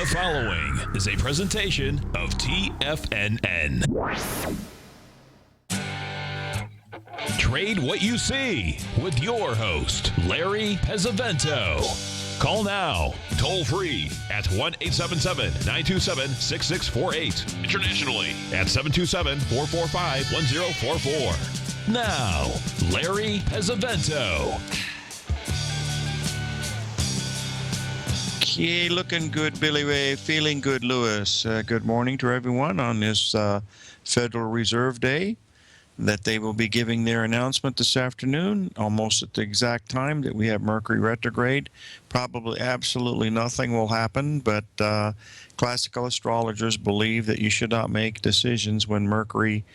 The following is a presentation of TFNN. Trade what you see with your host, Larry Pesavento. Call now, toll free at 1-877-927-6648. Internationally at 727-445-1044. Now, Larry Pesavento. Okay, looking good, Billy Ray. Feeling good, Lewis. Good morning to everyone on this Federal Reserve Day, that they will be giving their announcement this afternoon, almost at the exact time that we have Mercury retrograde. Probably absolutely nothing will happen, but classical astrologers believe that you should not make decisions when Mercury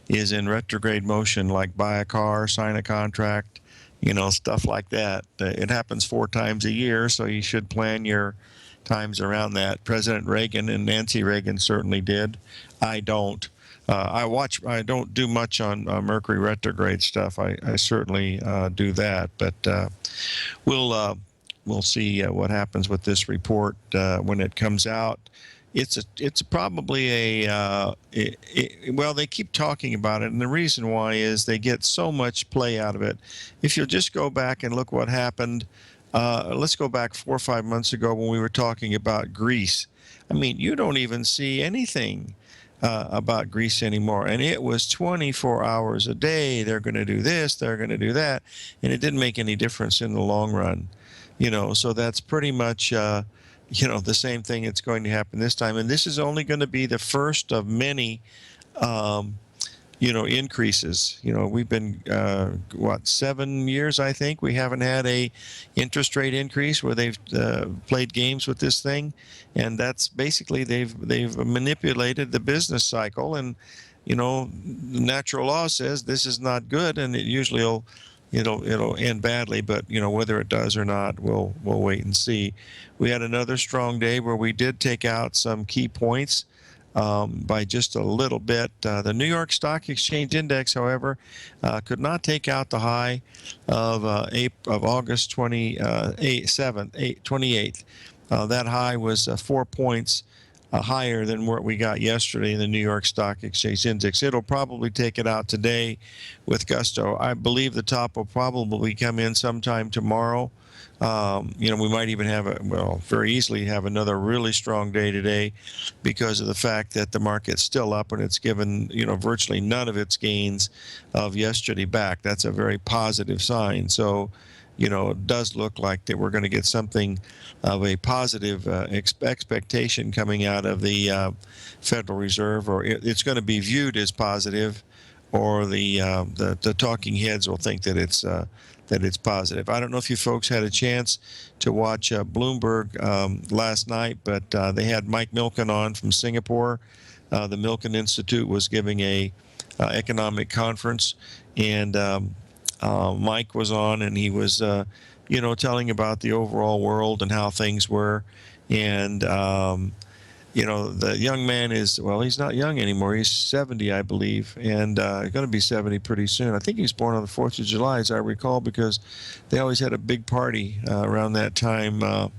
is in retrograde motion, like buy a car, sign a contract, you know, stuff like that. It happens 4 times a year, so you should plan your times around that. President Reagan and Nancy Reagan certainly did. I don't. I don't do much on Mercury retrograde stuff. I certainly do that, but we'll see what happens with this report when it comes out. It's probably well, they keep talking about it, and the reason why is they get so much play out of it. If you'll just go back and look what happened, let's go back 4 or 5 months ago when we were talking about Greece. I mean, you don't even see anything about Greece anymore, and it was 24 hours a day. They're going to do this, they're going to do that, and it didn't make any difference in the long run. You know, so that's pretty much you know, the same thing that's going to happen this time. And this is only going to be the first of many, you know, increases. You know, we've been, 7 years, I think, we haven't had a interest rate increase where they've played games with this thing. And that's basically they've manipulated the business cycle. And, you know, natural law says this is not good, and it usually it'll end badly, but you know, whether it does or not, we'll wait and see. We had another strong day where we did take out some key points by just a little bit. The New York Stock Exchange Index, however, could not take out the high of August 28th. That high was 4 points higher than what we got yesterday in the New York Stock Exchange Index. It'll probably take it out today with gusto. I believe the top will probably come in sometime tomorrow. You know, we might even very easily have another really strong day today because of the fact that the market's still up and it's given, you know, virtually none of its gains of yesterday back. That's a very positive sign. So, you know, it does look like that we're going to get something of a positive expectation coming out of the Federal Reserve, or it's going to be viewed as positive, or the talking heads will think that it's positive. I don't know if you folks had a chance to watch Bloomberg last night, but they had Mike Milken on from Singapore. The Milken Institute was giving a economic conference, and Mike was on, and he was, you know, telling about the overall world and how things were. And, you know, the young man is, well, he's not young anymore. He's 70, I believe, and going to be 70 pretty soon. I think he was born on the 4th of July, as I recall, because they always had a big party around that time. Oh,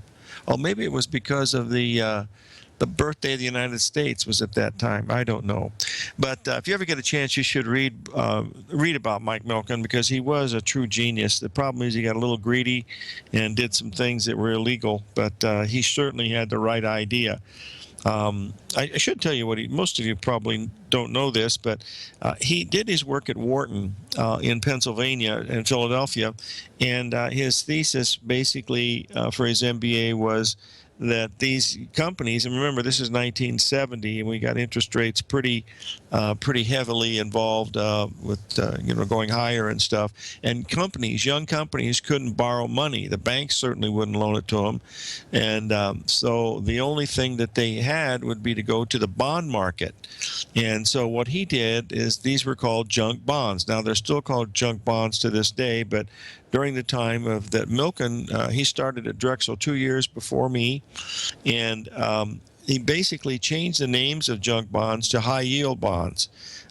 maybe it was because of the birthday of the United States was at that time. I don't know. But if you ever get a chance, you should read about Mike Milken, because he was a true genius. The problem is he got a little greedy and did some things that were illegal, but he certainly had the right idea. I should tell you most of you probably don't know this, but he did his work at Wharton in Pennsylvania and Philadelphia, and his thesis basically for his MBA was that these companies, and remember this is 1970, and we got interest rates pretty heavily involved with you know, going higher and stuff, and young companies couldn't borrow money. The banks certainly wouldn't loan it to them, and so the only thing that they had would be to go to the bond market. And so what he did is, these were called junk bonds. Now they're still called junk bonds to this day, but during the time of that Milken, he started at Drexel 2 years before me, and he basically changed the names of junk bonds to high yield bonds.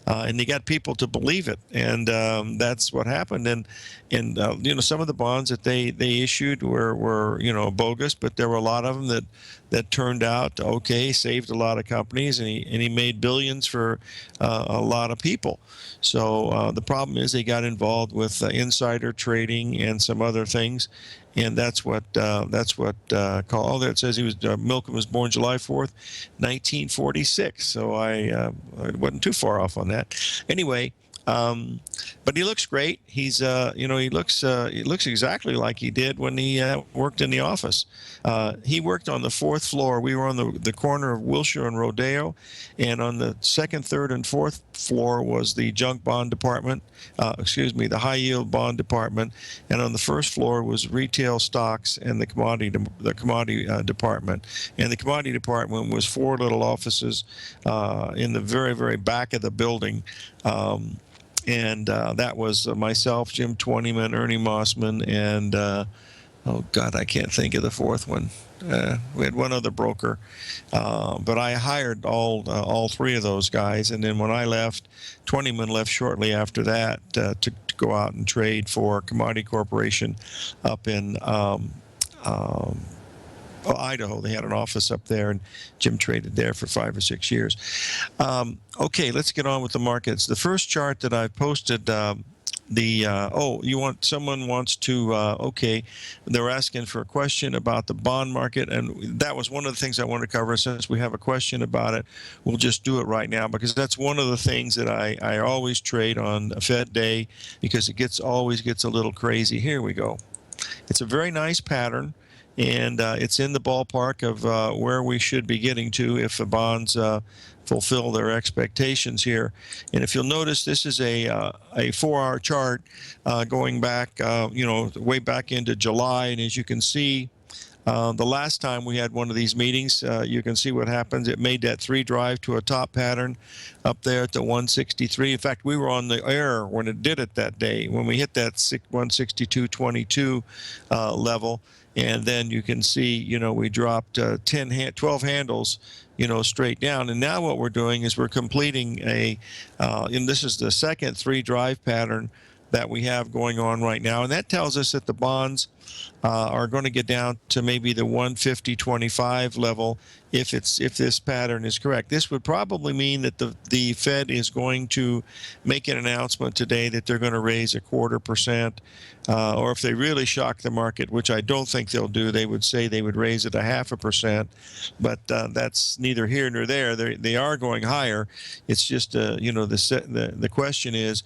and they got people to believe it, and that's what happened. And some of the bonds that they issued were bogus, but there were a lot of them that turned out okay, saved a lot of companies, and he made billions for a lot of people. So the problem is they got involved with insider trading and some other things, and that's what called. It says Milken was born July 4th, 1946. So I wasn't too far off on that. Anyway. But he looks great. He's, he looks exactly like he did when he worked in the office. He worked on the 4th floor. We were on the corner of Wilshire and Rodeo, and on the 2nd, 3rd, and 4th floor was the junk bond department. The high yield bond department, and on the 1st floor was retail stocks and the commodity department. And the commodity department was 4 little offices in the very, very back of the building. And that was myself, Jim Twentyman, Ernie Mossman, and oh God, I can't think of the 4th one. We had one other broker, but I hired all 3 of those guys. And then when I left, Twentyman left shortly after that to go out and trade for Commodity Corporation up in Idaho. They had an office up there, and Jim traded there for 5 or 6 years. Okay, let's get on with the markets. The first chart that I posted, someone wants to, okay, they're asking for a question about the bond market, and that was one of the things I wanted to cover. Since we have a question about it, we'll just do it right now, because that's one of the things that I always trade on a Fed day, because it always gets a little crazy. Here we go. It's a very nice pattern. And it's in the ballpark of where we should be getting to if the bonds fulfill their expectations here. And if you'll notice, this is a 4-hour chart going back, way back into July. And as you can see, the last time we had one of these meetings, you can see what happens. It made that 3 drive to a top pattern up there at the 163. In fact, we were on the air when it did it that day, when we hit that 162.22 level. And then you can see, we dropped 12 handles, straight down. And now what we're doing is we're completing and this is the second 3 drive pattern that we have going on right now. And that tells us that the bonds are going to get down to maybe the 150.25 level if this pattern is correct. This would probably mean that the Fed is going to make an announcement today that they're going to raise 0.25%, or if they really shock the market, which I don't think they'll do, they would say they would raise it 0.5%. But that's neither here nor there. They are going higher. It's just the question is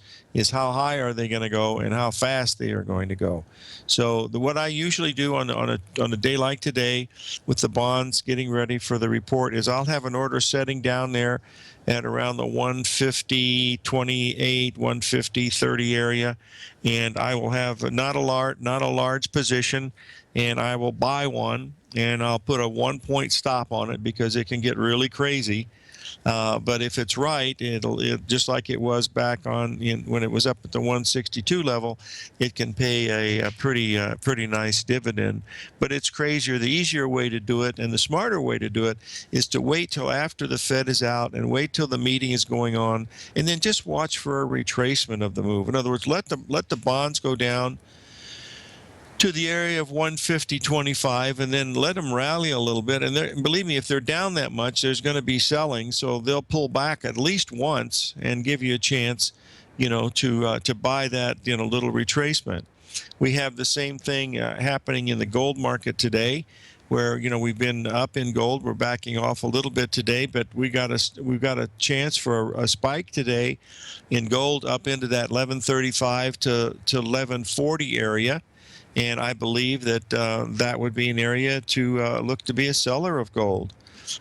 how high are they going to go and how fast they are going to go. So what I usually do on a day like today with the bonds getting ready for the report is I'll have an order setting down there at around the 150.28, 150.30 area, and I will have not a large position, and I will buy one, and I'll put a 1-point stop on it because it can get really crazy. But if it's right, it'll just like it was back when it was up at the 162 level, it can pay a pretty nice dividend. But it's crazier. The easier way to do it and the smarter way to do it is to wait till after the Fed is out and wait till the meeting is going on, and then just watch for a retracement of the move. In other words, let the bonds go down to the area of 150.25 and then let them rally a little bit. And believe me, if they're down that much, there's going to be selling, so they'll pull back at least once and give you a chance, to buy that, little retracement. We have the same thing happening in the gold market today, where we've been up in gold. We're backing off a little bit today, but we've got a chance for a spike today in gold up into that 1135 to 1140 area. And I believe that that would be an area to look to be a seller of gold.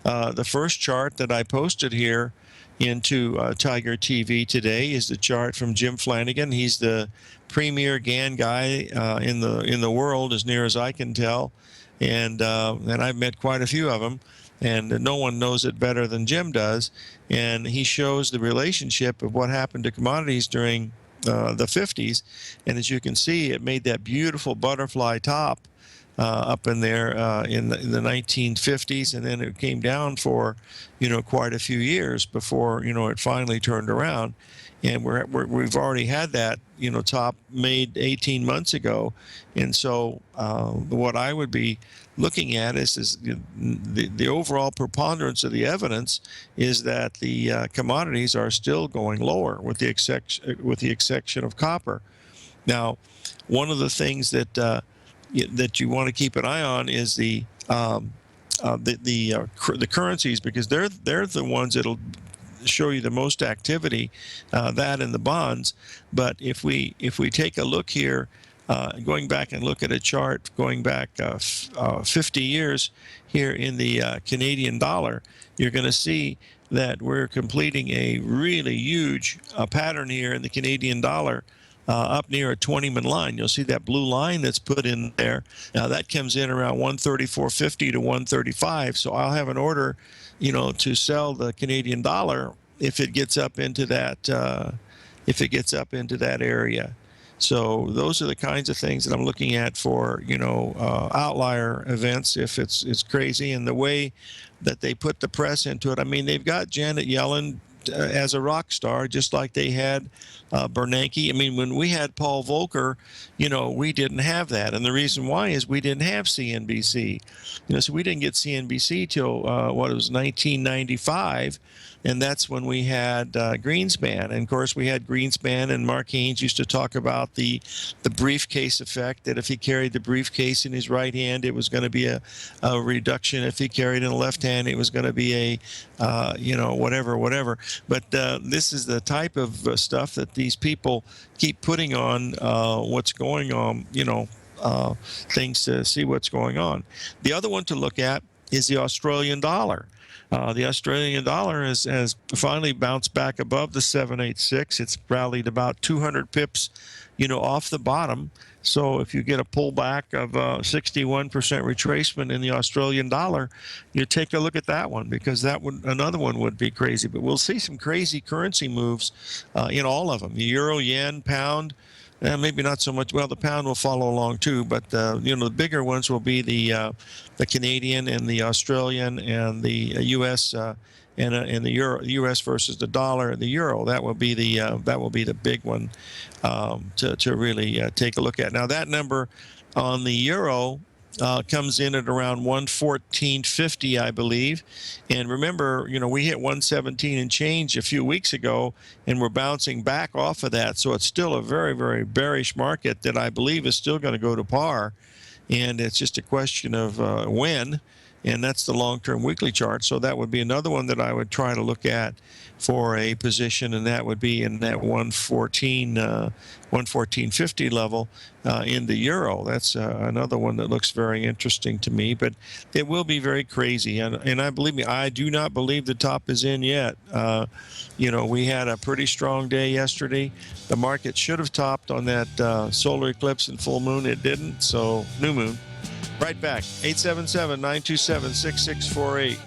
The first chart that I posted here into Tiger TV today is the chart from Jim Flanagan. He's the premier GAN guy in the world, as near as I can tell, and I've met quite a few of them, and no one knows it better than Jim does. And he shows the relationship of what happened to commodities during the 50s, and as you can see, it made that beautiful butterfly top up in there in the 1950s, and then it came down for, quite a few years before, it finally turned around. And we've already had that, top made 18 months ago. And so what I would be looking at is the overall preponderance of the evidence is that the commodities are still going lower, with the exception of copper. Now, one of the things that you want to keep an eye on is the currencies, because they're the ones that'll show you the most activity, that and the bonds. But if we take a look here, going back and look at a chart going back 50 years here in the Canadian dollar, you're going to see that we're completing a really huge pattern here in the Canadian dollar, up near a 20-month line. You'll see that blue line that's put in there. Now that comes in around 134.50 to 135. So I'll have an order, to sell the Canadian dollar if it gets up into that area. So those are the kinds of things that I'm looking at for, outlier events, if it's crazy. And the way that they put the press into it, I mean, they've got Janet Yellen as a rock star, just like they had Bernanke. I mean, when we had Paul Volcker, we didn't have that. And the reason why is we didn't have CNBC. So we didn't get CNBC till, it was 1995. And that's when we had Greenspan. And of course, we had Greenspan, and Mark Haynes used to talk about the briefcase effect, that if he carried the briefcase in his right hand, it was going to be a reduction. If he carried it in the left hand, it was going to be a, whatever. But this is the type of stuff that these people keep putting on what's going on, things to see what's going on. The other one to look at is the Australian dollar. The Australian dollar has finally bounced back above the 786. It's rallied about 200 pips, off the bottom. So if you get a pullback of 61% retracement in the Australian dollar, you take a look at that one, because another one would be crazy. But we'll see some crazy currency moves in all of them: the euro, yen, pound. Maybe not so much. Well, the pound will follow along too, but the bigger ones will be the Canadian and the Australian and the U.S. And the euro, U.S. versus the dollar and the euro. That will be the big one to really take a look at. Now that number on the euro comes in at around 114.50, I believe. And remember, we hit 117 and change a few weeks ago, and we're bouncing back off of that. So it's still a very, very bearish market that I believe is still going to go to par. And it's just a question of when. And that's the long-term weekly chart. So that would be another one that I would try to look at for a position, and that would be in that 114.50 level in the euro. That's another one that looks very interesting to me, but it will be very crazy. And I believe me, I do not believe the top is in yet. We had a pretty strong day yesterday. The market should have topped on that solar eclipse and full moon. It didn't. So new moon. Right back, 877-927-6648.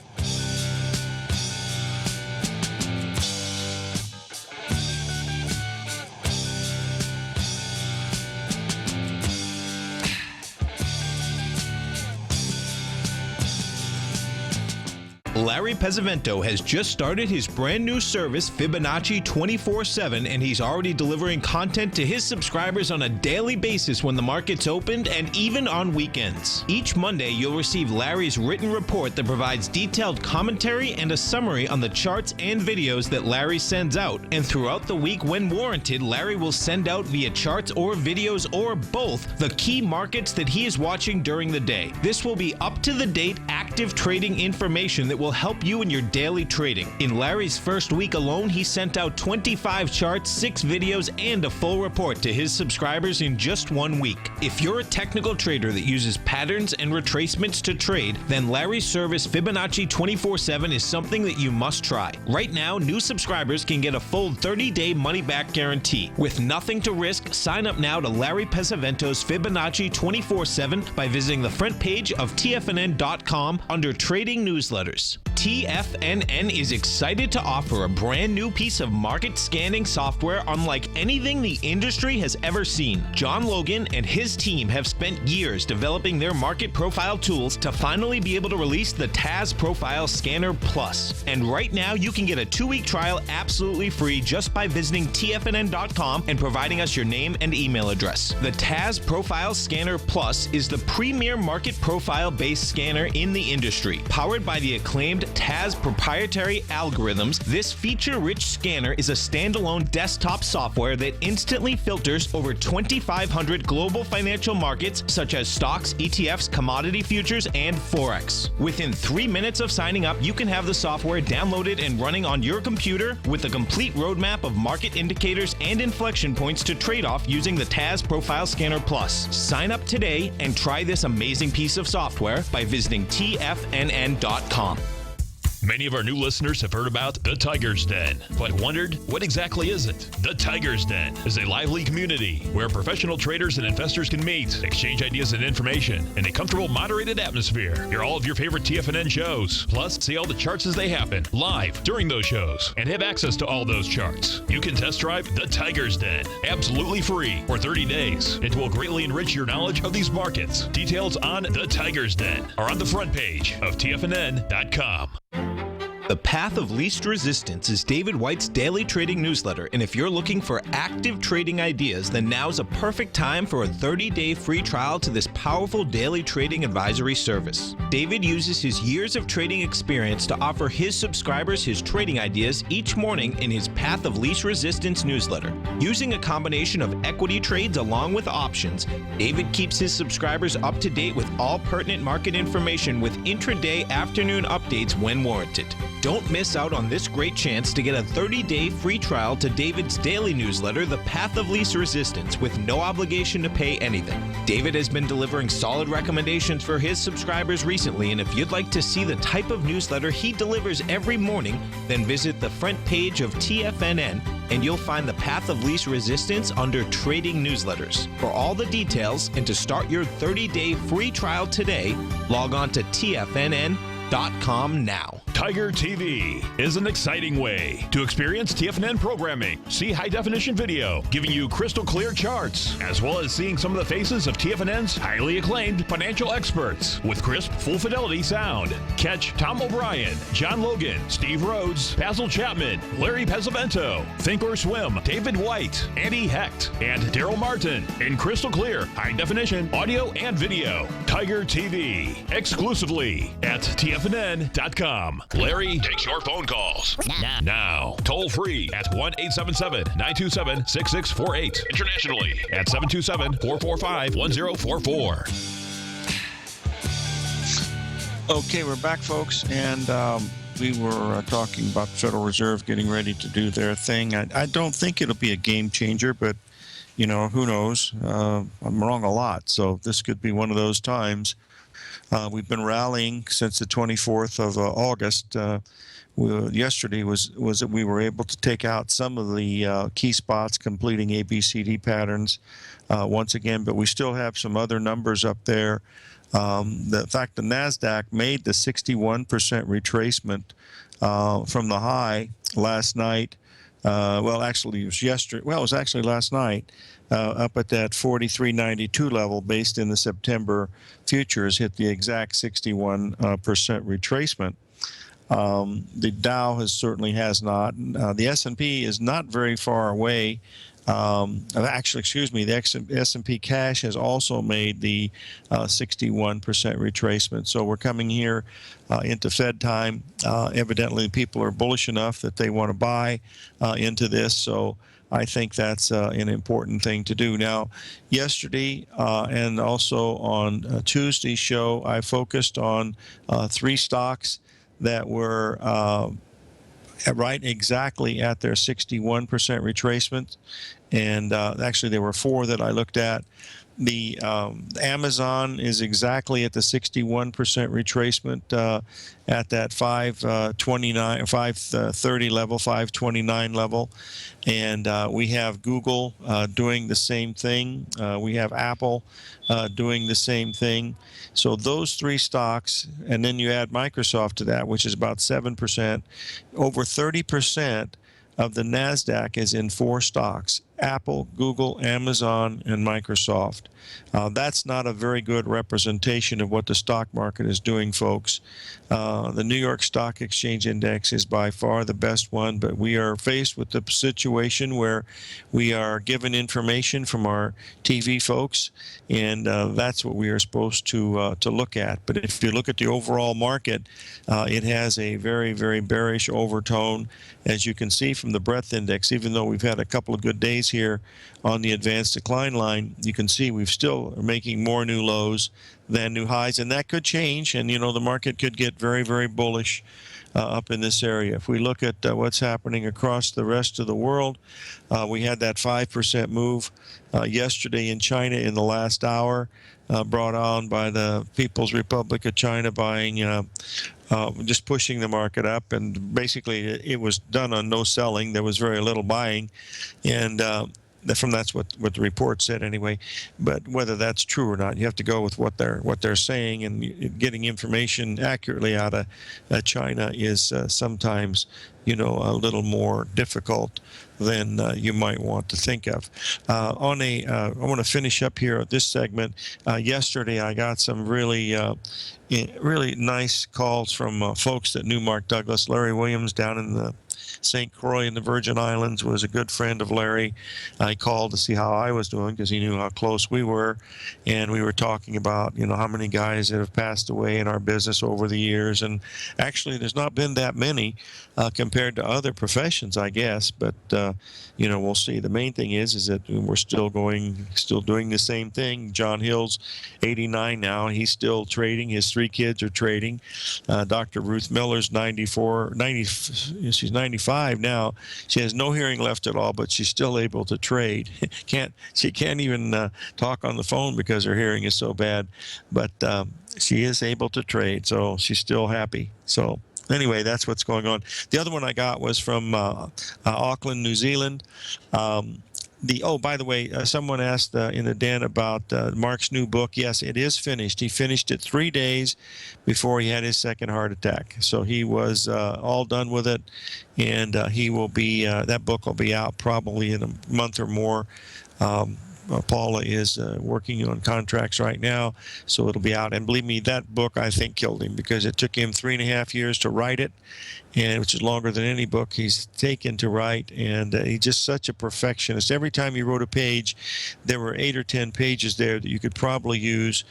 Larry Pesavento has just started his brand new service, Fibonacci 24/7, and he's already delivering content to his subscribers on a daily basis when the market's opened and even on weekends. Each Monday, you'll receive Larry's written report that provides detailed commentary and a summary on the charts and videos that Larry sends out. And throughout the week, when warranted, Larry will send out via charts or videos or both the key markets that he is watching during the day. This will be up-to-the-date, active trading information that will help you in your daily trading. In Larry's first week alone, he sent out 25 charts, 6 videos, and a full report to his subscribers in just 1 week. If you're a technical trader that uses patterns and retracements to trade, then Larry's service Fibonacci 24/7 is something that you must try. Right now, new subscribers can get a full 30-day money-back guarantee. With nothing to risk, sign up now to Larry Pesavento's Fibonacci 24/7 by visiting the front page of TFNN.com under Trading Newsletters. TFNN is excited to offer a brand new piece of market scanning software unlike anything the industry has ever seen. John Logan and his team have spent years developing their market profile tools to finally be able to release the TAS Profile Scanner Plus. And right now, you can get a 2-week trial absolutely free just by visiting TFNN.com and providing us your name and email address. The TAS Profile Scanner Plus is the premier market profile-based scanner in the industry. Powered by the acclaimed TAS proprietary algorithms, this feature-rich scanner is a standalone desktop software that instantly filters over 2,500 global financial markets such as stocks, ETFs, commodity futures, and Forex. Within 3 minutes of signing up, you can have the software downloaded and running on your computer with a complete roadmap of market indicators and inflection points to trade off using the TAS Profile Scanner Plus. Sign up today and try this amazing piece of software by visiting TFNN.com. Many of our new listeners have heard about The Tiger's Den, but wondered, what exactly is it? The Tiger's Den is a lively community where professional traders and investors can meet, exchange ideas and information in a comfortable, moderated atmosphere. Hear all of your favorite TFNN shows, plus see all the charts as they happen, live during those shows, and have access to all those charts. You can test drive The Tiger's Den, absolutely free, for 30 days. It will greatly enrich your knowledge of these markets. Details on The Tiger's Den are on the front page of TFNN.com. The Path of Least Resistance is David White's daily trading newsletter, and if you're looking for active trading ideas, then now's a perfect time for a 30-day free trial to this powerful daily trading advisory service. David uses his years of trading experience to offer his subscribers his trading ideas each morning in his Path of Least Resistance newsletter. Using a combination of equity trades along with options, David keeps his subscribers up to date with all pertinent market information with intraday afternoon updates when warranted. Don't miss out on this great chance to get a 30-day free trial to David's daily newsletter, The Path of Least Resistance, with no obligation to pay anything. David has been delivering solid recommendations for his subscribers recently, and if you'd like to see the type of newsletter he delivers every morning, then visit the front page of TFNN, and you'll find The Path of Least Resistance under Trading Newsletters. For all the details and to start your 30-day free trial today, log on to TFNN.com now. Tiger TV is an exciting way to experience TFNN programming. See high-definition video giving you crystal clear charts, as well as seeing some of the faces of TFNN's highly acclaimed financial experts with crisp, full-fidelity sound. Catch Tom O'Brien, John Logan, Steve Rhodes, Basil Chapman, Larry Pesavento, Think or Swim, David White, Andy Hecht, and Daryl Martin in crystal clear, high-definition audio and video. Tiger TV, exclusively at TFNN.com. Larry takes your phone calls now. Toll free at 1-877-927-6648. Internationally at 727-445-1044. Okay, we're back, folks, and we were talking about the Federal Reserve getting ready to do their thing. I don't think it'll be a game changer, but, you know, who knows? I'm wrong a lot, so this could be one of those times. We've been rallying since the 24th of August. Yesterday was that we were able to take out some of the key spots, completing ABCD patterns once again, but we still have some other numbers up there. In fact, the NASDAQ made the 61% retracement from the high last night. Well, actually, it was yesterday. Well, it was actually last night, up at that 43.92 level, based in the September futures, hit the exact 61% retracement. The Dow certainly has not. The S&P is not very far away. Actually, excuse me, the S&P cash has also made the 61% retracement. So we're coming here into Fed time. Evidently, people are bullish enough that they want to buy into this. So I think that's an important thing to do. Now, yesterday and also on Tuesday's show, I focused on 3 stocks that were right exactly at their 61% retracement. And actually, there were 4 that I looked at. The Amazon is exactly at the 61% retracement at that 529, 530 level, 529 level. And we have Google doing the same thing. We have Apple doing the same thing. So those three stocks, and then you add Microsoft to that, which is about 7%. Over 30% of the NASDAQ is in four stocks: Apple, Google, Amazon, and Microsoft. That's not a very good representation of what the stock market is doing, folks. The New York Stock Exchange Index is by far the best one, but we are faced with the situation where we are given information from our TV folks, and that's what we are supposed to look at. But if you look at the overall market, it has a very, very bearish overtone, as you can see from the breadth index. Even though we've had a couple of good days here on the advanced decline line, you can see we've still are making more new lows than new highs, and that could change, and you know, the market could get very, very bullish up in this area. If we look at what's happening across the rest of the world, we had that 5% move yesterday in China in the last hour, brought on by the People's Republic of China buying, just pushing the market up, and basically it was done on no selling. There was very little buying, and that's what the report said anyway. But whether that's true or not, you have to go with what they're saying, and getting information accurately out of China is sometimes, you know, a little more difficult than you might want to think of. I want to finish up here at this segment. Yesterday, I got some really nice calls from folks that knew Mark Douglas. Larry Williams down in the St. Croix in the Virgin Islands was a good friend of Larry. I called to see how I was doing because he knew how close we were, and we were talking about, you know, how many guys that have passed away in our business over the years. And actually, there's not been that many compared to other professions, I guess. But you know, we'll see. The main thing is that we're still doing the same thing. John Hill's 89 now. He's still trading. His three kids are trading. Dr. Ruth Miller's 90. She's 95 now. She has no hearing left at all, but she's still able to trade. She can't even talk on the phone because her hearing is so bad, but she is able to trade, so she's still happy. So anyway, that's what's going on. The other one I got was from Auckland, New Zealand. By the way, someone asked in the den about Mark's new book. Yes, it is finished. He finished it 3 days before he had his second heart attack. So he was all done with it, and he will be. That book will be out probably in a month or more. Paula is working on contracts right now, so it'll be out. And believe me, that book I think killed him, because it took him 3.5 years to write it, and which is longer than any book he's taken to write. And he's just such a perfectionist. Every time he wrote a page, there were 8 or 10 pages there that you could probably use,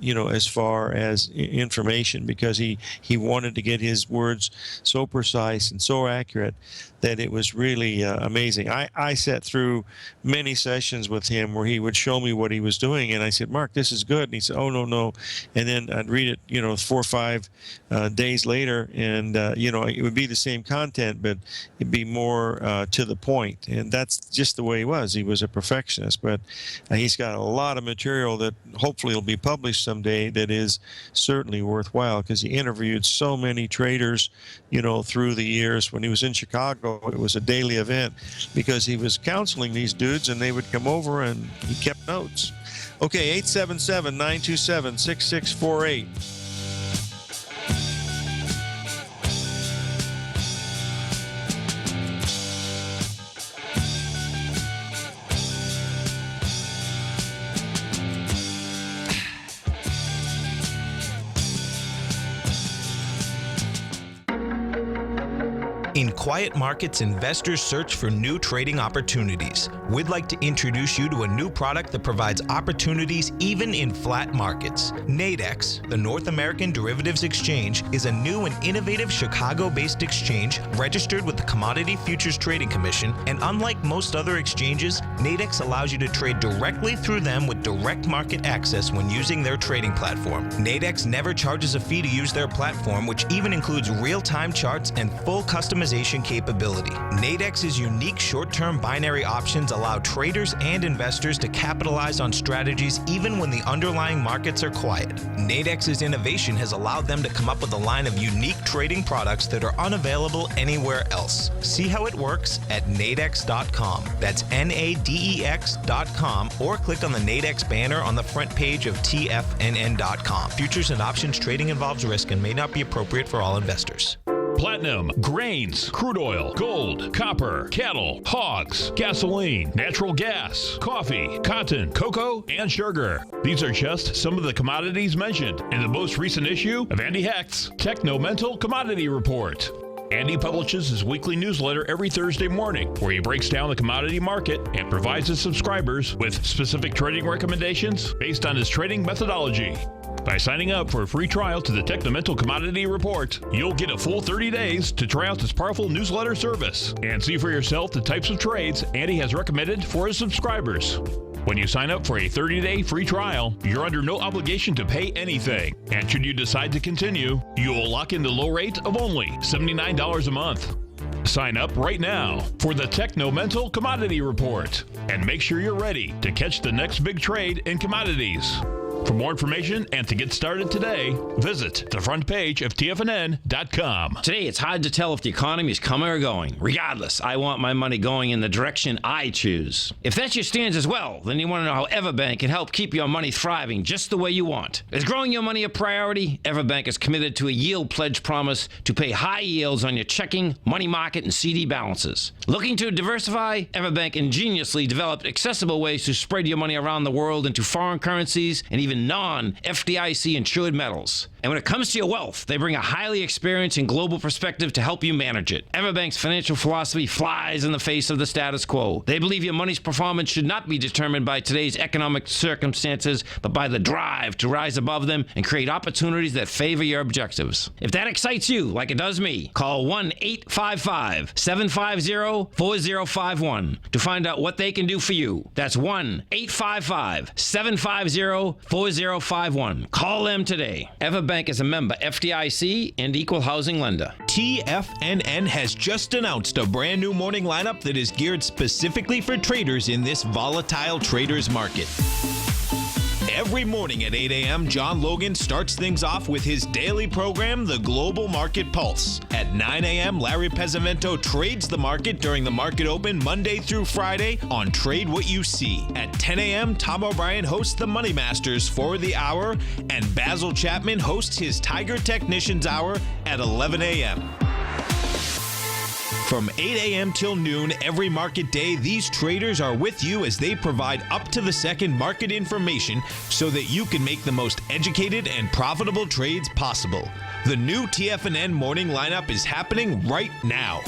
you know, as far as information, because he wanted to get his words so precise and so accurate that it was really amazing. I sat through many sessions with him where he would show me what he was doing, and I said, Mark, this is good. And he said, oh, no. And then I'd read it, you know, 4 or 5 days later, and, you know, it would be the same content, but it'd be more to the point. And that's just the way he was. He was a perfectionist, but he's got a lot of material that hopefully will be published someday that is certainly worthwhile, because he interviewed so many traders, you know, through the years. When he was in Chicago, it was a daily event because he was counseling these dudes, and they would come over and he kept notes. Okay, 877-927-6648. In quiet markets, investors search for new trading opportunities. We'd like to introduce you to a new product that provides opportunities even in flat markets. Nadex, the North American Derivatives Exchange, is a new and innovative Chicago-based exchange registered with the Commodity Futures Trading Commission, and unlike most other exchanges, Nadex allows you to trade directly through them with direct market access when using their trading platform. Nadex never charges a fee to use their platform, which even includes real-time charts and full customization optimization capability. Nadex's unique short-term binary options allow traders and investors to capitalize on strategies even when the underlying markets are quiet. Nadex's innovation has allowed them to come up with a line of unique trading products that are unavailable anywhere else. See how it works at nadex.com. That's NADEX.com, or click on the Nadex banner on the front page of TFNN.com. Futures and options trading involves risk and may not be appropriate for all investors. Platinum, grains, crude oil, gold, copper, cattle, hogs, gasoline, natural gas, coffee, cotton, cocoa, and sugar. These are just some of the commodities mentioned in the most recent issue of Andy Hecht's Technomental Commodity Report. Andy publishes his weekly newsletter every Thursday morning, where he breaks down the commodity market and provides his subscribers with specific trading recommendations based on his trading methodology. By signing up for a free trial to the Technomental Commodity Report, you'll get a full 30 days to try out this powerful newsletter service and see for yourself the types of trades Andy has recommended for his subscribers. When you sign up for a 30-day free trial, you're under no obligation to pay anything. And should you decide to continue, you will lock in the low rate of only $79 a month. Sign up right now for the Technomental Commodity Report and make sure you're ready to catch the next big trade in commodities. For more information and to get started today, visit the front page of TFNN.com. Today, it's hard to tell if the economy is coming or going. Regardless, I want my money going in the direction I choose. If that's your stance as well, then you want to know how Everbank can help keep your money thriving just the way you want. Is growing your money a priority? Everbank is committed to a yield pledge promise to pay high yields on your checking, money market, and CD balances. Looking to diversify? Everbank ingeniously developed accessible ways to spread your money around the world into foreign currencies and even non-FDIC insured metals. And when it comes to your wealth, they bring a highly experienced and global perspective to help you manage it. Everbank's financial philosophy flies in the face of the status quo. They believe your money's performance should not be determined by today's economic circumstances, but by the drive to rise above them and create opportunities that favor your objectives. If that excites you, like it does me, call 1-855-750-4051 to find out what they can do for you. That's 1-855-750-4051. Call them today. Everbank is a member FDIC and equal housing lender. TFNN has just announced a brand new morning lineup that is geared specifically for traders in this volatile traders market. Every morning at 8 a.m., John Logan starts things off with his daily program, The Global Market Pulse. At 9 a.m., Larry Pesavento trades the market during the market open Monday through Friday on Trade What You See. At 10 a.m., Tom O'Brien hosts the Money Masters for the hour, and Basil Chapman hosts his Tiger Technicians Hour at 11 a.m. From 8 a.m. till noon every market day, these traders are with you as they provide up-to-the-second market information so that you can make the most educated and profitable trades possible. The new TFNN morning lineup is happening right now.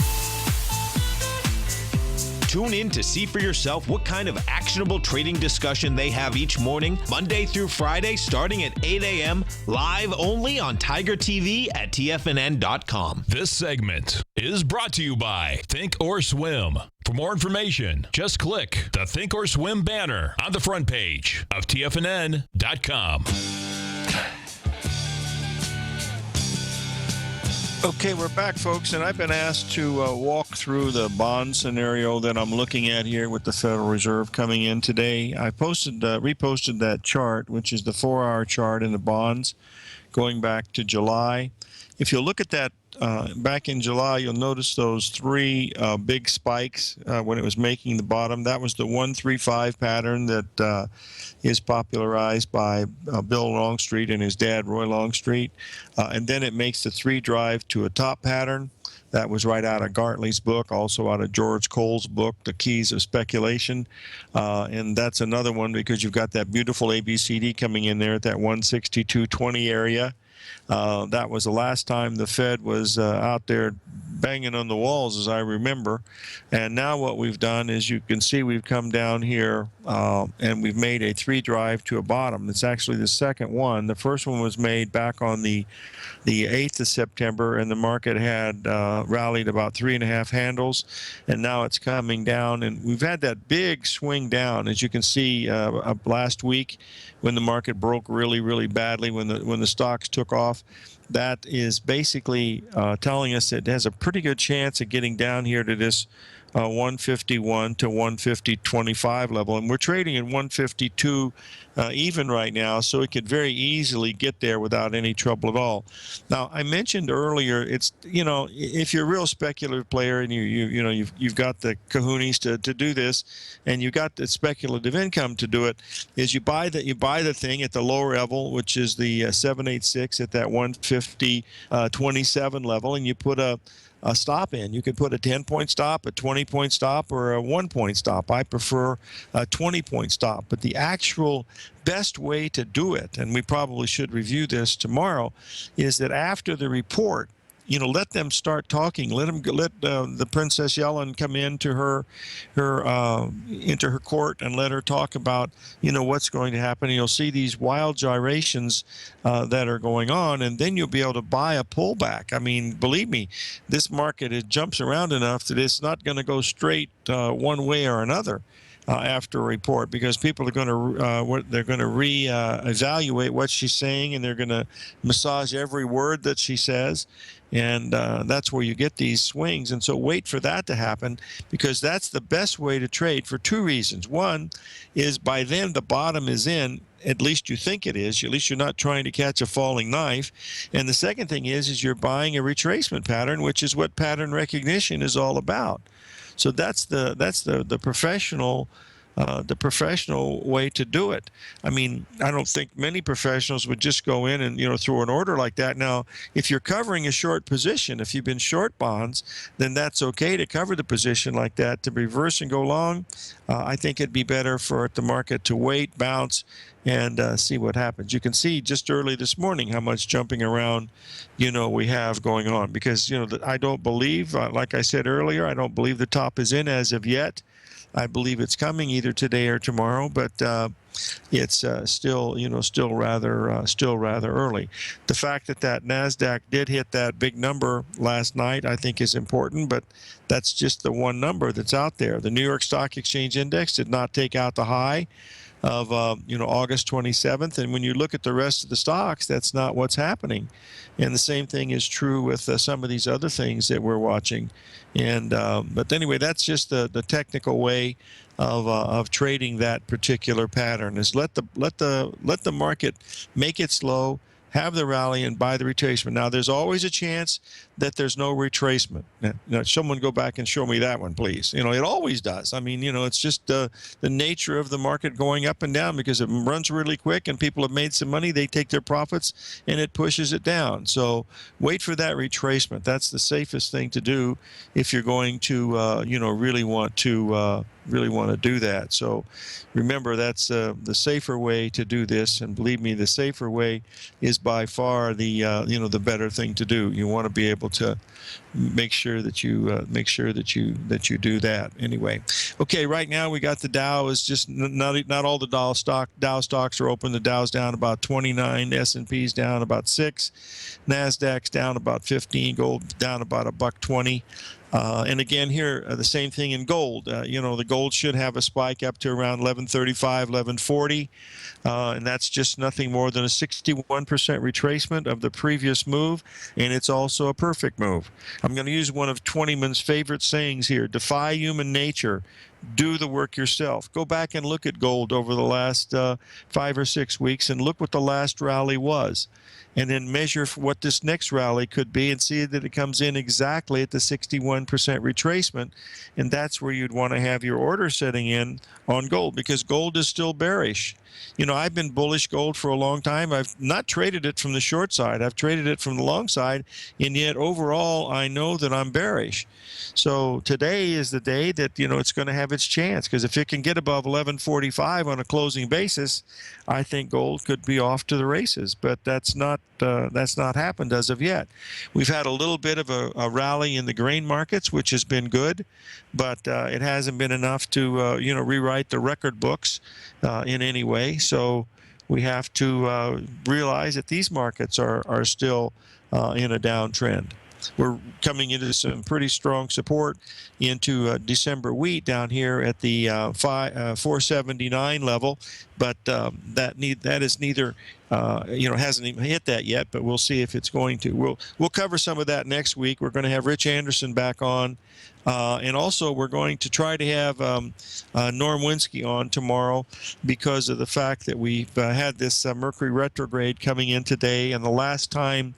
Tune in to see for yourself what kind of actionable trading discussion they have each morning, Monday through Friday, starting at 8 a.m., live only on Tiger TV at TFNN.com. This segment is brought to you by Think or Swim. For more information, just click the Think or Swim banner on the front page of TFNN.com. Okay, we're back, folks, and I've been asked to walk through the bond scenario that I'm looking at here with the Federal Reserve coming in today. I reposted that chart, which is the 4-hour chart in the bonds going back to July. If you look at that back in July, you'll notice those three big spikes when it was making the bottom. That was the 135 pattern that is popularized by Bill Longstreet and his dad, Roy Longstreet. And then it makes the 3 drive to a top pattern. That was right out of Gartley's book, also out of George Cole's book, The Keys of Speculation. And that's another one because you've got that beautiful ABCD coming in there at that 162.20 area. That was the last time the Fed was out there banging on the walls, as I remember. And now what we've done is you can see we've come down here and we've made a 3 drive to a bottom. It's actually the second one. The first one was made back on the 8th of September, and the market had rallied about 3.5 handles, and now it's coming down. And we've had that big swing down, as you can see last week when the market broke really, really badly, when the stocks took off. That is basically telling us it has a pretty pretty good chance of getting down here to this 151 to 150.25 level, and we're trading at 152 even right now, so it could very easily get there without any trouble at all. Now, I mentioned earlier, it's, if you're a real speculative player and you've got the kahunas to do this, and you've got the speculative income to do it, is you buy the thing at the lower level, which is the 786 at that 150.27 level, and you put a stop in. You could put a 10-point stop, a 20-point stop, or a 1-point stop. I prefer a 20-point stop. But the actual best way to do it, and we probably should review this tomorrow, is that after the report, let them start talking. Let the Princess Yellen come into her court and let her talk about what's going to happen. And you'll see these wild gyrations that are going on, and then you'll be able to buy a pullback. I mean, believe me, this market, it jumps around enough that it's not going to go straight one way or another after a report, because people are going to reevaluate what she's saying, and they're going to massage every word that she says. And that's where you get these swings. And so wait for that to happen, because that's the best way to trade for two reasons. One is by then the bottom is in, at least you think it is. At least you're not trying to catch a falling knife. And the second thing is you're buying a retracement pattern, which is what pattern recognition is all about. So that's the professional way to do it. I mean, I don't think many professionals would just go in and throw an order like that. Now, if you're covering a short position, if you've been short bonds, then that's okay to cover the position like that. To reverse and go long, I think it'd be better for the market to wait, bounce, and see what happens. You can see just early this morning how much jumping around we have going on, because I don't believe, like I said earlier, I don't believe the top is in as of yet. I believe it's coming either today or tomorrow, but it's still rather early. The fact that Nasdaq did hit that big number last night, I think, is important, but that's just the one number that's out there. The New York Stock Exchange Index did not take out the high of August 27th, and when you look at the rest of the stocks, that's not what's happening. And the same thing is true with some of these other things that we're watching. And but anyway, that's just the technical way of trading that particular pattern, is let the market make it slow, have the rally, and buy the retracement. Now, there's always a chance that there's no retracement. Now, someone go back and show me that one, please. It always does. I mean, it's just the nature of the market going up and down, because it runs really quick and people have made some money. They take their profits and it pushes it down. So wait for that retracement. That's the safest thing to do if you're going to, really want to do that. So remember, that's the safer way to do this. And believe me, the safer way is by far the the better thing to do. You want to be able to make sure that you do that. Anyway, okay, right now we got the Dow is just not all the Dow stocks are open. The Dow's down about 29, S&P's down about 6, Nasdaq's down about 15, gold down about $1.20. And again here, the same thing in gold. The gold should have a spike up to around 1135, 1140, and that's just nothing more than a 61% retracement of the previous move, and it's also a perfect move. I'm going to use one of Twentyman's favorite sayings here: defy human nature, do the work yourself. Go back and look at gold over the last 5 or 6 weeks and look what the last rally was, and then measure what this next rally could be and see that it comes in exactly at the 61% retracement. And that's where you'd want to have your order setting in on gold, because gold is still bearish. I've been bullish gold for a long time. I've not traded it from the short side. I've traded it from the long side, and yet overall I know that I'm bearish. So today is the day that it's going to have its chance, because if it can get above 1145 on a closing basis, I think gold could be off to the races. But that's not happened as of yet. We've had a little bit of a rally in the grain markets, which has been good, but it hasn't been enough to rewrite the record books in any way. So we have to realize that these markets are still in a downtrend. We're coming into some pretty strong support into December wheat down here at the 479 level, but that is neither hasn't even hit that yet, but we'll see if it's going to. We'll cover some of that next week. We're going to have Rich Anderson back on, and also we're going to try to have Norm Winsky on tomorrow because of the fact that we've had this Mercury retrograde coming in today, and the last time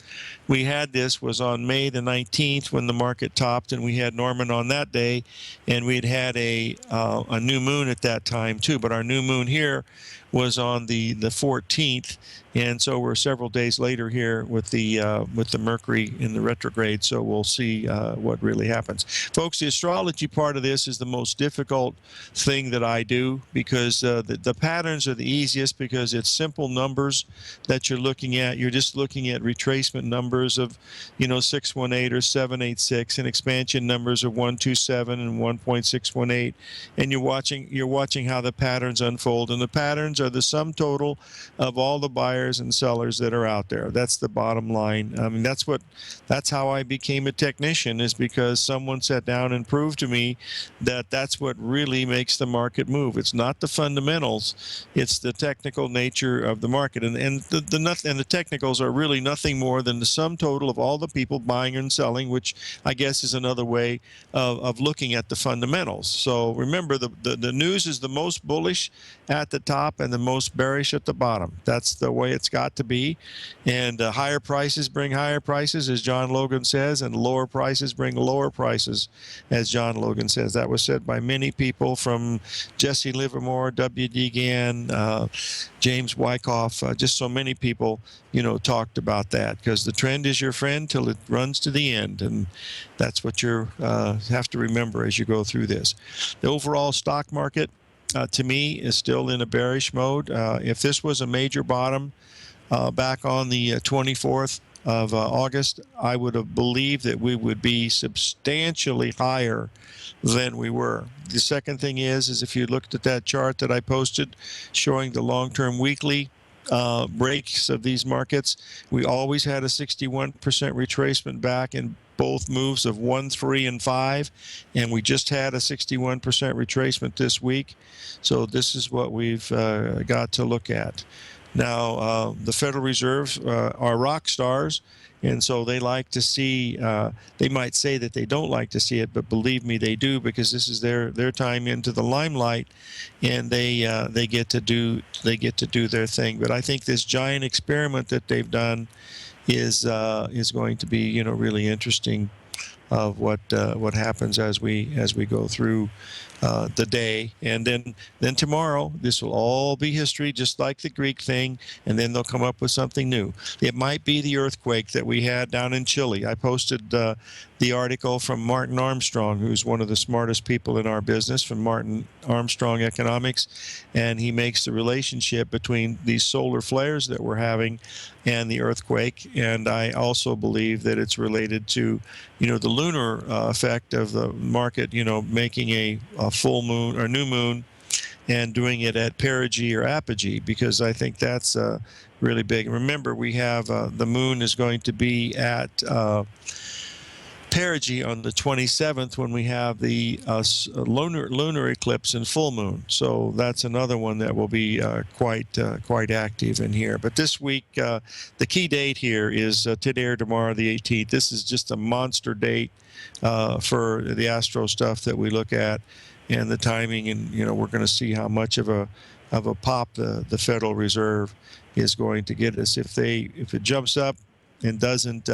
we had this was on May the 19th when the market topped, and we had Norman on that day, and we'd had a new moon at that time too. But our new moon here was on the 14th, and so we're several days later here with the Mercury in the retrograde. So we'll see what really happens, folks. The astrology part of this is the most difficult thing that I do because the patterns are the easiest because it's simple numbers that you're looking at. You're just looking at retracement numbers of 618 or 786 and expansion numbers of 127 and 1.618, and you're watching how the patterns unfold, and the patterns are the sum total of all the buyers and sellers that are out there. That's the bottom line. I mean, that's how I became a technician, is because someone sat down and proved to me that that's what really makes the market move. It's not the fundamentals, it's the technical nature of the market, and the technicals are really nothing more than the sum total of all the people buying and selling, which I guess is another way of looking at the fundamentals. So remember, the news is the most bullish at the top and the most bearish at the bottom. That's the way it's got to be. And higher prices bring higher prices, as John Logan says, and lower prices bring lower prices, as John Logan says. That was said by many people, from Jesse Livermore, W.D. Gann, James Wyckoff, just so many people, talked about that, because the trend is your friend till it runs to the end, and that's what you have to remember as you go through this. The overall stock market, to me, is still in a bearish mode. If this was a major bottom back on the 24th of August, I would have believed that we would be substantially higher than we were. The second thing is if you looked at that chart that I posted showing the long-term weekly breaks of these markets, we always had a 61% retracement back in both moves of 1, 3, and 5, and we just had a 61% retracement this week. So this is what we've got to look at. Now, the Federal Reserve are rock stars, and so they like to see, they might say that they don't like to see it, but believe me, they do, because this is their time into the limelight, and they get to do their thing. But I think this giant experiment that they've done is going to be really interesting, of what happens as we go through the day. And then tomorrow, this will all be history, just like the Greek thing, and then they'll come up with something new. It might be the earthquake that we had down in Chile. I posted the article from Martin Armstrong, who's one of the smartest people in our business, from Martin Armstrong Economics, and he makes the relationship between these solar flares that we're having and the earthquake. And I also believe that it's related to, the lunar effect of the market, making a full moon or new moon and doing it at perigee or apogee, because I think that's really big. Remember, we have the moon is going to be at perigee on the 27th when we have the lunar eclipse and full moon. So that's another one that will be quite active in here. But this week, the key date here is today or tomorrow, the 18th. This is just a monster date for the astro stuff that we look at, and the timing, and we're going to see how much of a pop the Federal Reserve is going to get us. If it jumps up and doesn't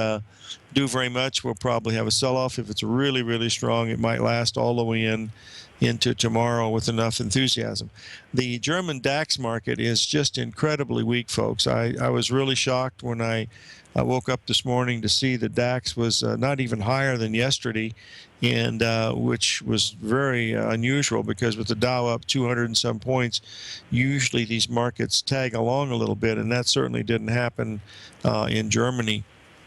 do very much, we'll probably have a sell-off. If it's really, really strong, it might last all the way into tomorrow with enough enthusiasm. The German DAX market is just incredibly weak, folks. I was really shocked when I woke up this morning to see the DAX was not even higher than yesterday, and which was very unusual, because with the Dow up 200 and some points, usually these markets tag along a little bit, and that certainly didn't happen in Germany.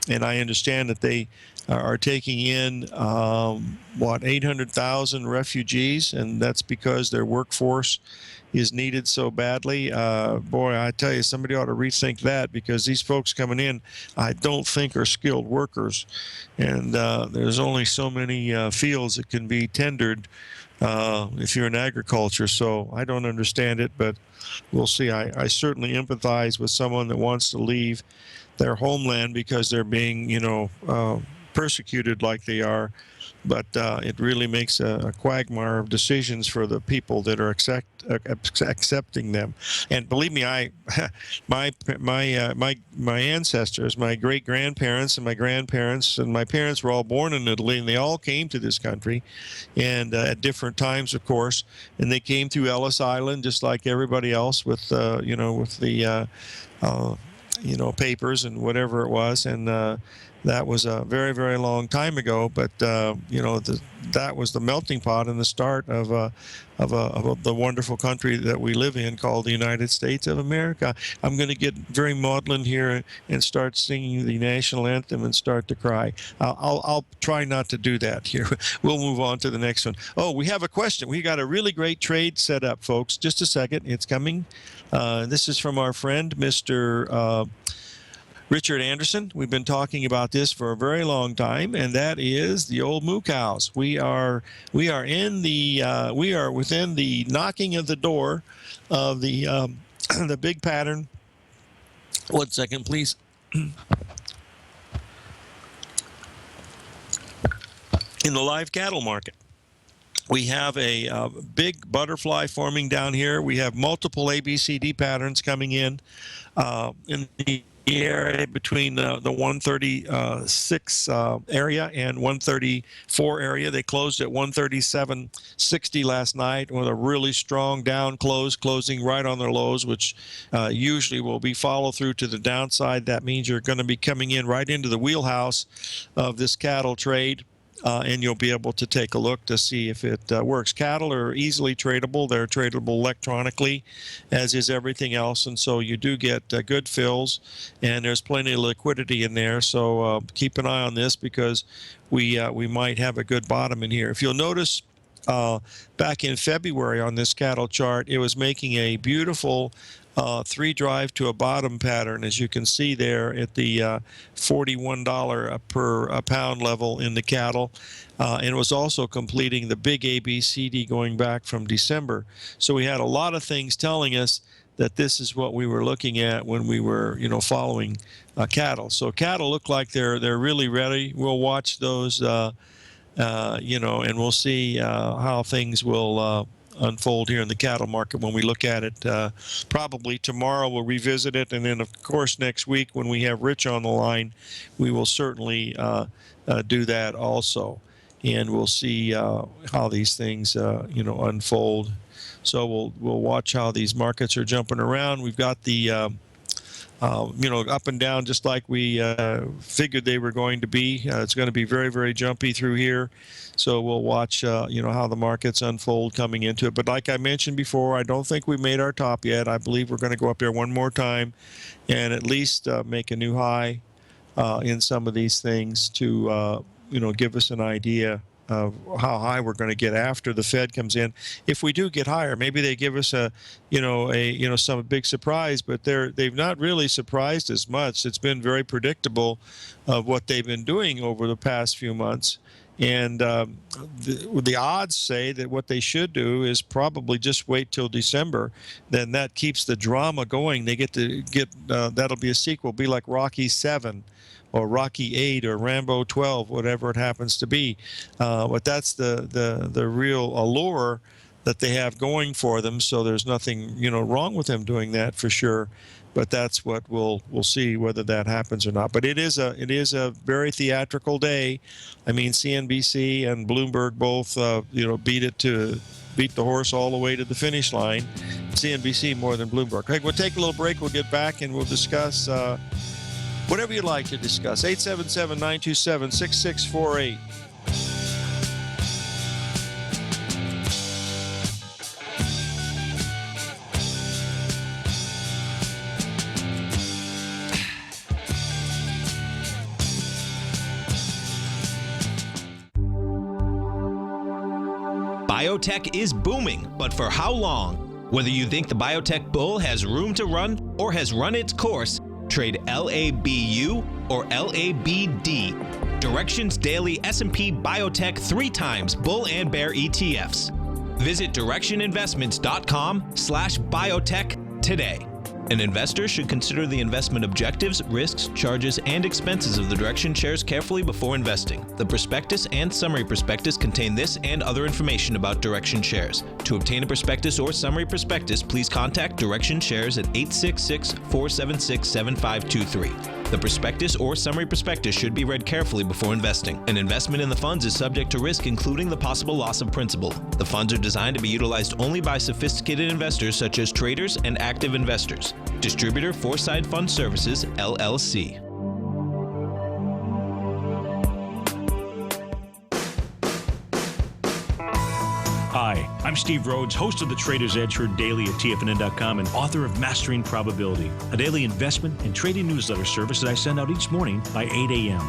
And I understand that they are taking in 800,000 refugees, and that's because their workforce is needed so badly. Boy, I tell you, somebody ought to rethink that, because these folks coming in, I don't think are skilled workers, and there's only so many fields that can be tendered if you're in agriculture. So I don't understand it, but we'll see. I certainly empathize with someone that wants to leave their homeland because they're being, persecuted like they are. But it really makes a quagmire of decisions for the people that are accepting them. And believe me, my ancestors, my great grandparents and my grandparents and my parents were all born in Italy, and they all came to this country, and at different times, of course. And they came through Ellis Island just like everybody else, with with the papers and whatever it was. And that was a very, very long time ago, but that was the melting pot and the start of the wonderful country that we live in, called the United States of America. I'm going to get very maudlin here and start singing the national anthem and start to cry. I'll try not to do that here. We'll move on to the next one. Oh, we have a question. We got a really great trade set up, folks. Just a second. It's coming. This is from our friend, Mr. Richard Anderson. We've been talking about this for a very long time, and that is the old moo cows. We are within the knocking of the door of the the big pattern. 1 second, please. In the live cattle market, we have a big butterfly forming down here. We have multiple ABCD patterns coming in the area between the 136 area and 134 area. They closed at 137.60 last night with a really strong down close, closing right on their lows, which usually will be follow through to the downside. That means you're going to be coming in right into the wheelhouse of this cattle trade. And you'll be able to take a look to see if it works. Cattle are easily tradable. They're tradable electronically, as is everything else. And so you do get good fills, and there's plenty of liquidity in there. So keep an eye on this, because we might have a good bottom in here. If you'll notice, back in February on this cattle chart, it was making a beautiful 3-drive to a bottom pattern, as you can see there at the $41 per pound level in the cattle. And it was also completing the big ABCD going back from December. So we had a lot of things telling us that this is what we were looking at when we were, following cattle. So cattle look like they're really ready. We'll watch those, and we'll see how things will unfold here in the cattle market when we look at it. Probably tomorrow we'll revisit it, and then of course next week when we have Rich on the line, we will certainly do that also, and we'll see how these things unfold. So we'll watch how these markets are jumping around. We've got the up and down, just like we figured they were going to be. It's going to be very, very jumpy through here. So we'll watch, how the markets unfold coming into it. But like I mentioned before, I don't think we made our top yet. I believe we're going to go up there one more time and at least make a new high in some of these things to, give us an idea of how high we're going to get after the Fed comes in. If we do get higher, maybe they give us some big surprise, but they've not really surprised as much. It's been very predictable of what they've been doing over the past few months. And the odds say that what they should do is probably just wait till December. Then that keeps the drama going. They get that'll be a sequel, be like Rocky 7 or Rocky 8 or Rambo 12, whatever it happens to be. But that's the real allure that they have going for them. So there's nothing wrong with them doing that, for sure. But that's what we'll see whether that happens or not. But it is a very theatrical day. I mean, CNBC and Bloomberg both beat the horse all the way to the finish line. CNBC more than Bloomberg. Okay, we'll take a little break. We'll get back and we'll discuss whatever you'd like to discuss. 877-927-6648. Biotech is booming, but for how long? Whether you think the biotech bull has room to run or has run its course, trade LABU or LABD. Directions Daily S&P Biotech 3 times bull and bear ETFs. Visit directioninvestments.com/biotech today. An investor should consider the investment objectives, risks, charges, and expenses of the Direction shares carefully before investing. The prospectus and summary prospectus contain this and other information about Direction shares. To obtain a prospectus or summary prospectus, please contact Direction shares at 866-476-7523. The prospectus or summary prospectus should be read carefully before investing. An investment in the funds is subject to risk, including the possible loss of principal. The funds are designed to be utilized only by sophisticated investors such as traders and active investors. Distributor Foreside Fund Services, LLC. Hi, I'm Steve Rhodes, host of the Trader's Edge, heard daily at TFNN.com and author of Mastering Probability, a daily investment and trading newsletter service that I send out each morning by 8 a.m.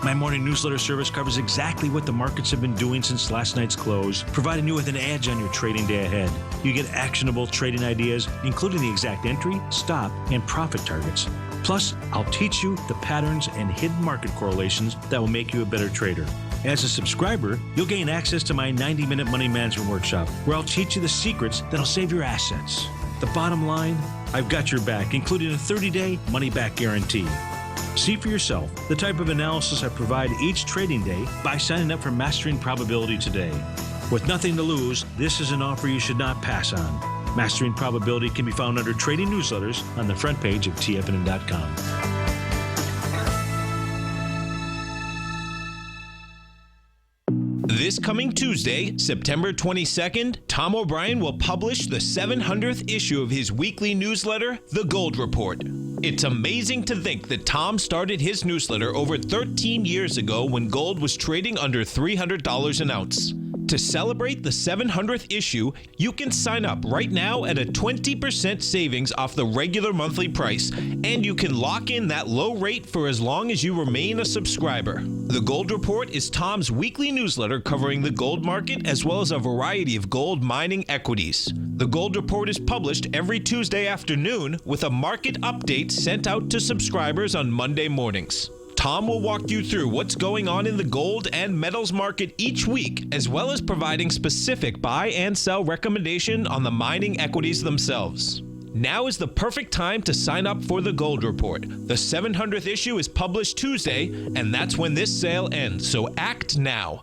My morning newsletter service covers exactly what the markets have been doing since last night's close, providing you with an edge on your trading day ahead. You get actionable trading ideas, including the exact entry, stop, and profit targets. Plus, I'll teach you the patterns and hidden market correlations that will make you a better trader. As a subscriber, you'll gain access to my 90-minute money management workshop, where I'll teach you the secrets that'll save your assets. The bottom line, I've got your back, including a 30-day money-back guarantee. See for yourself the type of analysis I provide each trading day by signing up for Mastering Probability today. With nothing to lose, this is an offer you should not pass on. Mastering Probability can be found under Trading Newsletters on the front page of TFNN.com. This coming Tuesday, September 22nd, Tom O'Brien will publish the 700th issue of his weekly newsletter, The Gold Report. It's amazing to think that Tom started his newsletter over 13 years ago when gold was trading under $300 an ounce. To celebrate the 700th issue, you can sign up right now at a 20% savings off the regular monthly price, and you can lock in that low rate for as long as you remain a subscriber. The Gold Report is Tom's weekly newsletter covering the gold market as well as a variety of gold mining equities. The Gold Report is published every Tuesday afternoon with a market update sent out to subscribers on Monday mornings. Tom will walk you through what's going on in the gold and metals market each week, as well as providing specific buy and sell recommendation on the mining equities themselves. Now is the perfect time to sign up for the Gold Report. The 700th issue is published Tuesday, and that's when this sale ends, so act now.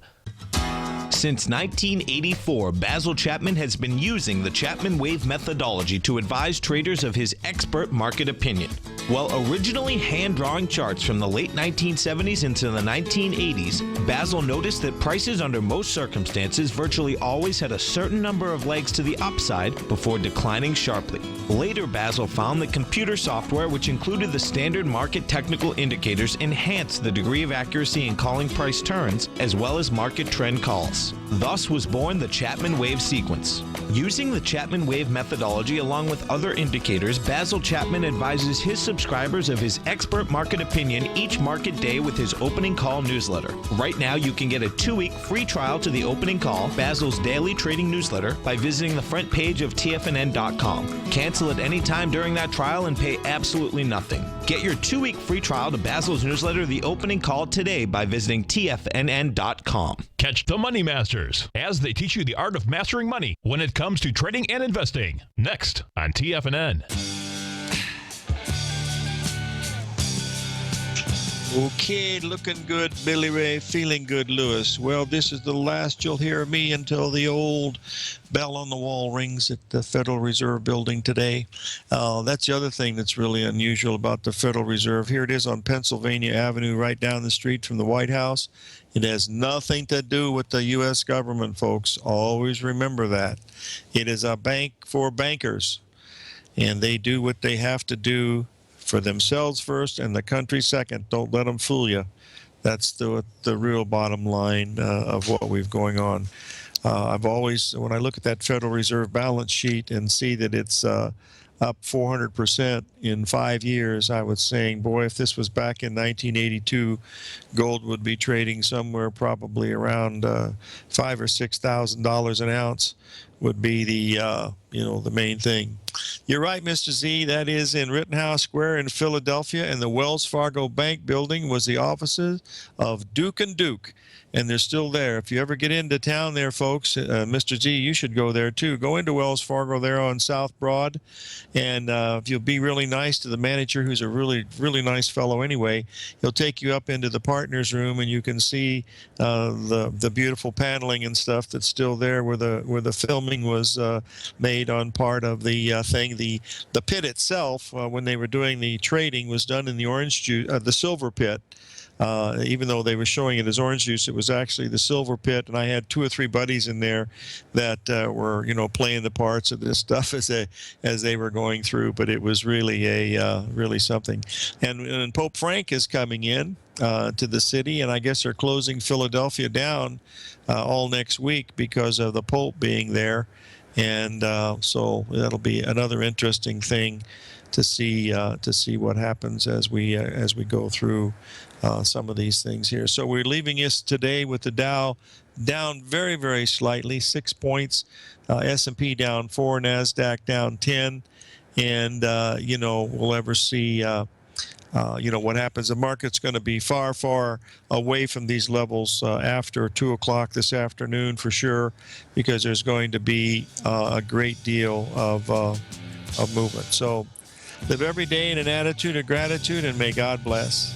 Since 1984, Basil Chapman has been using the Chapman Wave methodology to advise traders of his expert market opinion. While originally hand-drawing charts from the late 1970s into the 1980s, Basil noticed that prices under most circumstances virtually always had a certain number of legs to the upside before declining sharply. Later, Basil found that computer software, which included the standard market technical indicators, enhanced the degree of accuracy in calling price turns as well as market trend calls. Thus was born the Chapman Wave sequence. Using the Chapman Wave methodology along with other indicators, Basil Chapman advises his subscribers of his expert market opinion each market day with his opening call newsletter. Right now, you can get a 2-week free trial to the opening call, Basil's daily trading newsletter, by visiting the front page of TFNN.com. Cancel at any time during that trial and pay absolutely nothing. Get your 2-week free trial to Basil's newsletter, The Opening Call, today by visiting TFNN.com. Catch the Money Masters as they teach you the art of mastering money when it comes to trading and investing. Next on TFNN. Okay, looking good, Billy Ray, feeling good, Lewis. Well, this is the last you'll hear of me until the old bell on the wall rings at the Federal Reserve building today. That's the other thing that's really unusual about the Federal Reserve. Here it is on Pennsylvania Avenue, right down the street from the White House. It has nothing to do with the U.S. government, folks. Always remember that. It is a bank for bankers, and they do what they have to do for themselves first and the country second. Don't let them fool you. That's the real bottom line of what we've going on. I've always, when I look at that Federal Reserve balance sheet and see that it's up 400% in 5 years, I was saying, boy, if this was back in 1982, gold would be trading somewhere probably around $5,000 or $6,000 an ounce. would be the the main thing. You're right, Mr. Z. That is in Rittenhouse Square in Philadelphia, and the Wells Fargo Bank building was the offices of Duke and Duke, and they're still there. If you ever get into town there, folks, Mr. Z, you should go there too. Go into Wells Fargo there on South Broad, and if you'll be really nice to the manager, who's a really, really nice fellow anyway, he'll take you up into the partners room, and you can see the beautiful paneling and stuff that's still there where the filming was made on part of the thing. The pit itself, when they were doing the trading, was done in the orange juice, the silver pit. Even though they were showing it as orange juice, it was actually the silver pit. And I had 2 or 3 buddies in there that were, playing the parts of this stuff as they were going through. But it was really really something. And Pope Frank is coming in to the city, and I guess they're closing Philadelphia down all next week because of the Pope being there. And so that'll be another interesting thing to see what happens as we go through some of these things here. So we're leaving us today with the Dow down very, very slightly, 6 points, S&P down 4, NASDAQ down 10, and we'll ever see what happens. The market's going to be far, far away from these levels after 2 o'clock this afternoon for sure, because there's going to be a great deal of movement. So live every day in an attitude of gratitude, and may God bless.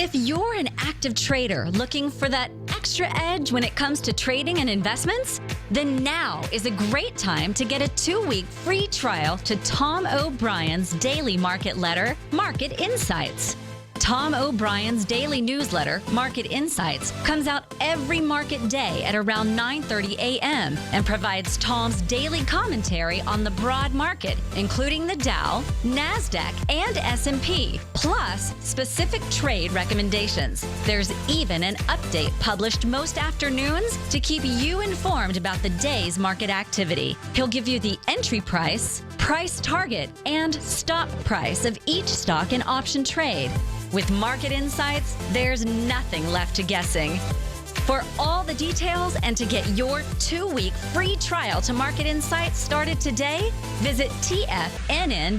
If you're an active trader looking for that extra edge when it comes to trading and investments, then now is a great time to get a 2-week free trial to Tom O'Brien's daily market letter, Market Insights. Tom O'Brien's daily newsletter, Market Insights, comes out every market day at around 9:30 a.m. and provides Tom's daily commentary on the broad market, including the Dow, NASDAQ, and S&P, plus specific trade recommendations. There's even an update published most afternoons to keep you informed about the day's market activity. He'll give you the entry price, price target, and stop price of each stock and option trade. With Market Insights, there's nothing left to guessing. For all the details and to get your 2-week free trial to Market Insights started today, visit TFNN.com.